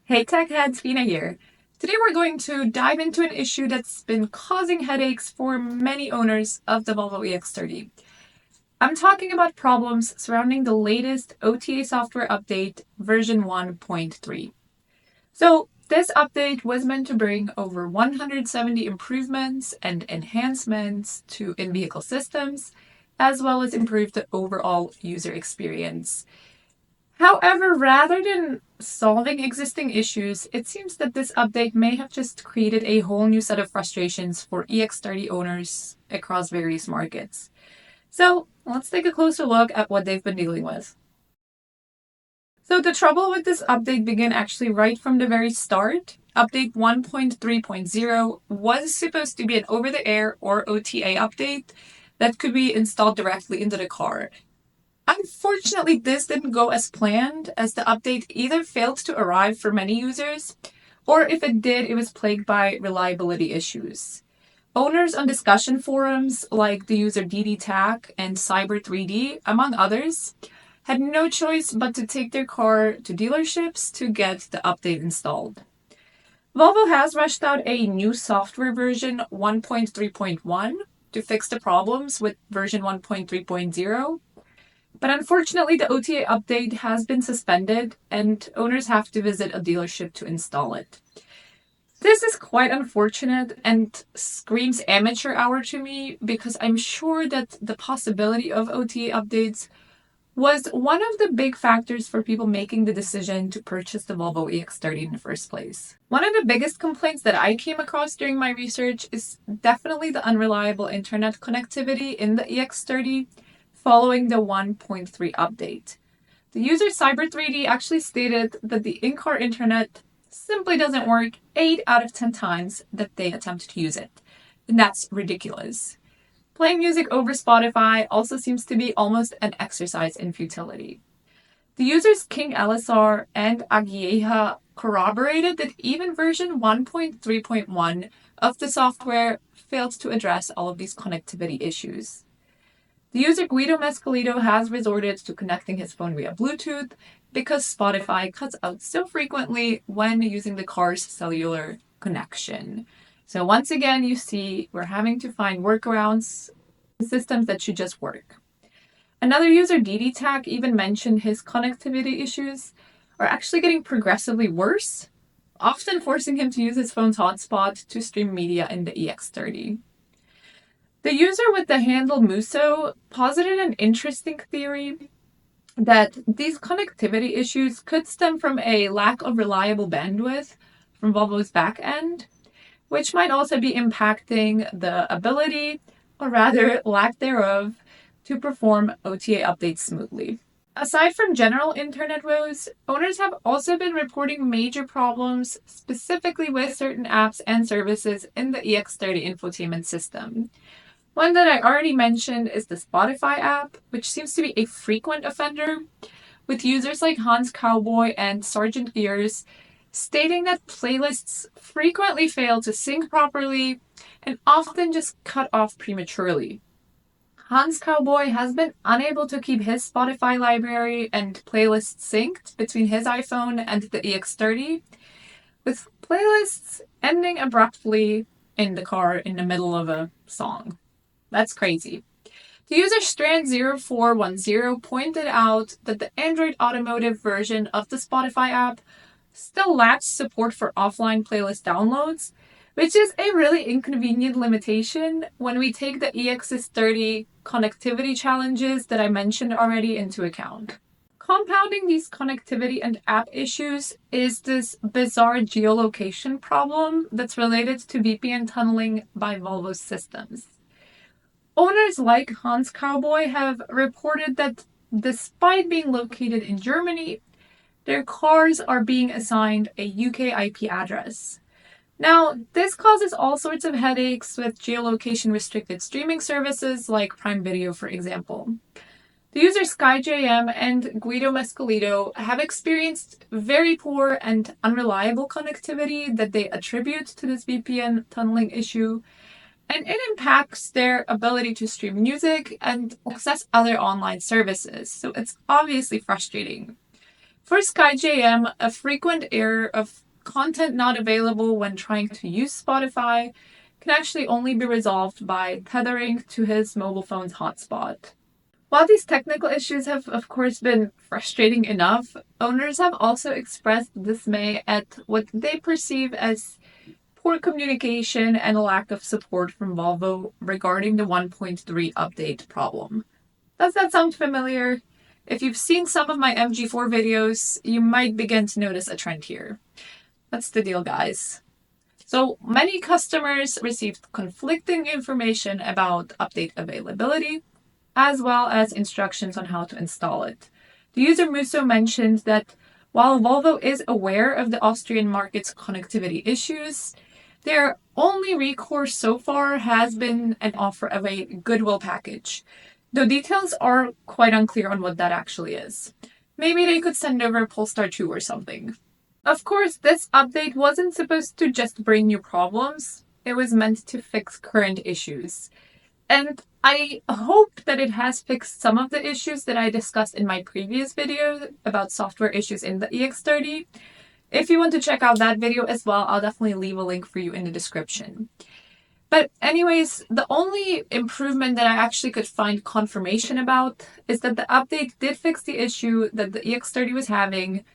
Hey Tech Heads, Fina here. Today we're going to dive into an issue that's been causing headaches for many owners of the Volvo EX30. I'm talking about problems surrounding the latest OTA software update, version 1.3. So, this update was meant to bring over 170 improvements and enhancements to in-vehicle systems, as well as improve the overall user experience. However, rather than solving existing issues, it seems that this update may have just created a whole new set of frustrations for EX30 owners across various markets. So, let's take a closer look at what they've been dealing with. So, the trouble with this update began actually right from the very start. Update 1.3.0 was supposed to be an over the air or OTA update that could be installed directly into the car. Unfortunately, this didn't go as planned, as the update either failed to arrive for many users, or if it did, it was plagued by reliability issues. Owners on discussion forums like the user DDTAC and Cyber3D, among others, had no choice but to take their car to dealerships to get the update installed. Volvo has rushed out a new software version 1.3.1 to fix the problems with version 1.3.0. But unfortunately, the OTA update has been suspended and owners have to visit a dealership to install it. This is quite unfortunate and screams amateur hour to me because I'm sure that the possibility of OTA updates was one of the big factors for people making the decision to purchase the Volvo EX30 in the first place. One of the biggest complaints that I came across during my research is definitely the unreliable internet connectivity in the EX30 following the 1.3 update. The user Cyber3D actually stated that the in-car internet simply doesn't work 8 out of 10 times that they attempt to use it. And that's ridiculous. Playing music over Spotify also seems to be almost an exercise in futility. The users King LSR and Agieha corroborated that even version 1.3.1 of the software failed to address all of these connectivity issues. The user Guido Mescalito has resorted to connecting his phone via Bluetooth because Spotify cuts out so frequently when using the car's cellular connection. So once again, you see we're having to find workarounds, systems that should just work. Another user, DDTAC, even mentioned his connectivity issues are actually getting progressively worse, often forcing him to use his phone's hotspot to stream media in the EX30. The user with the handle Muso posited an interesting theory that these connectivity issues could stem from a lack of reliable bandwidth from Volvo's back end, which might also be impacting the ability, or rather lack thereof, to perform OTA updates smoothly. Aside from general internet woes, owners have also been reporting major problems specifically with certain apps and services in the EX30 infotainment system. One that I already mentioned is the Spotify app, which seems to be a frequent offender, with users like Hans Cowboy and Sergeant Gears stating that playlists frequently fail to sync properly and often just cut off prematurely. Hans Cowboy has been unable to keep his Spotify library and playlists synced between his iPhone and the EX30, with playlists ending abruptly in the car in the middle of a song. That's crazy. The user Strand0410 pointed out that the Android Automotive version of the Spotify app still lacks support for offline playlist downloads, which is a really inconvenient limitation when we take the EX30 connectivity challenges that I mentioned already into account. Compounding these connectivity and app issues is this bizarre geolocation problem that's related to VPN tunneling by Volvo systems. Owners like Hans Cowboy have reported that despite being located in Germany, their cars are being assigned a UK IP address. Now, this causes all sorts of headaches with geolocation restricted streaming services like Prime Video, for example. The users SkyJM and Guido Mescalito have experienced very poor and unreliable connectivity that they attribute to this VPN tunneling issue, and it impacts their ability to stream music and access other online services, so it's obviously frustrating. For SkyJM, a frequent error of content not available when trying to use Spotify can actually only be resolved by tethering to his mobile phone's hotspot. While these technical issues have, of course, been frustrating enough, owners have also expressed dismay at what they perceive as poor communication and a lack of support from Volvo regarding the 1.3 update problem. Does that sound familiar? If you've seen some of my MG4 videos, you might begin to notice a trend here. That's the deal, guys. So many customers received conflicting information about update availability, as well as instructions on how to install it. The user Musso mentioned that while Volvo is aware of the Austrian market's connectivity issues, their only recourse so far has been an offer of a goodwill package, though details are quite unclear on what that actually is. Maybe they could send over Polestar 2 or something. Of course, this update wasn't supposed to just bring new problems, it was meant to fix current issues. And I hope that it has fixed some of the issues that I discussed in my previous video about software issues in the EX30. If you want to check out that video as well, I'll definitely leave a link for you in the description. But anyways, the only improvement that I actually could find confirmation about is that the update did fix the issue that the EX30 was having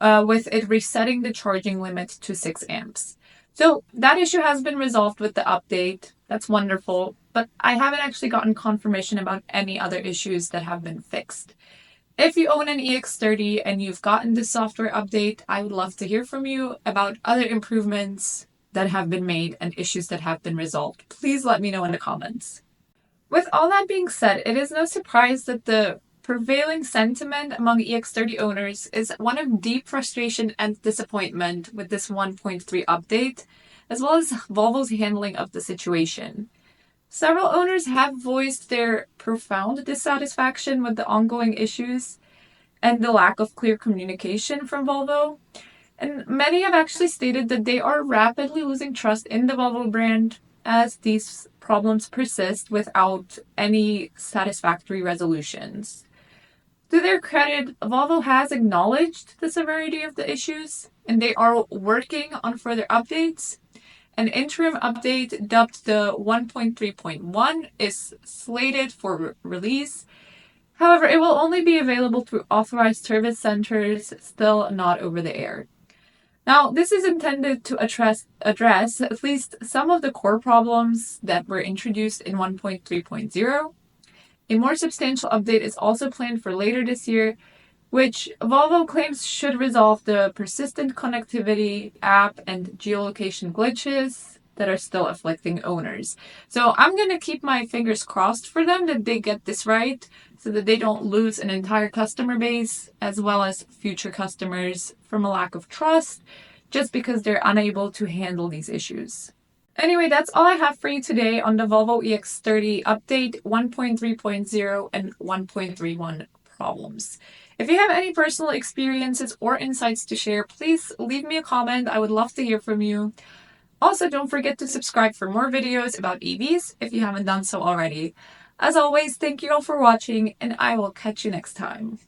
with it resetting the charging limit to 6 amps. So that issue has been resolved with the update. That's wonderful, but I haven't actually gotten confirmation about any other issues that have been fixed. If you own an EX30 and you've gotten this software update, I would love to hear from you about other improvements that have been made and issues that have been resolved. Please let me know in the comments. With all that being said, it is no surprise that the prevailing sentiment among EX30 owners is one of deep frustration and disappointment with this 1.3 update, as well as Volvo's handling of the situation. Several owners have voiced their profound dissatisfaction with the ongoing issues and the lack of clear communication from Volvo, and many have actually stated that they are rapidly losing trust in the Volvo brand as these problems persist without any satisfactory resolutions. To their credit, Volvo has acknowledged the severity of the issues, and they are working on further updates. An interim update dubbed the 1.3.1 is slated for release. However, it will only be available through authorized service centers, still not over the air. Now, this is intended to address at least some of the core problems that were introduced in 1.3.0. A more substantial update is also planned for later this year, which Volvo claims should resolve the persistent connectivity, app, and geolocation glitches that are still afflicting owners. So I'm going to keep my fingers crossed for them that they get this right so that they don't lose an entire customer base as well as future customers from a lack of trust just because they're unable to handle these issues. Anyway, that's all I have for you today on the Volvo EX30 update 1.3.0 and 1.31 problems. If you have any personal experiences or insights to share, please leave me a comment. I would love to hear from you. Also, don't forget to subscribe for more videos about EVs if you haven't done so already. As always, thank you all for watching, and I will catch you next time.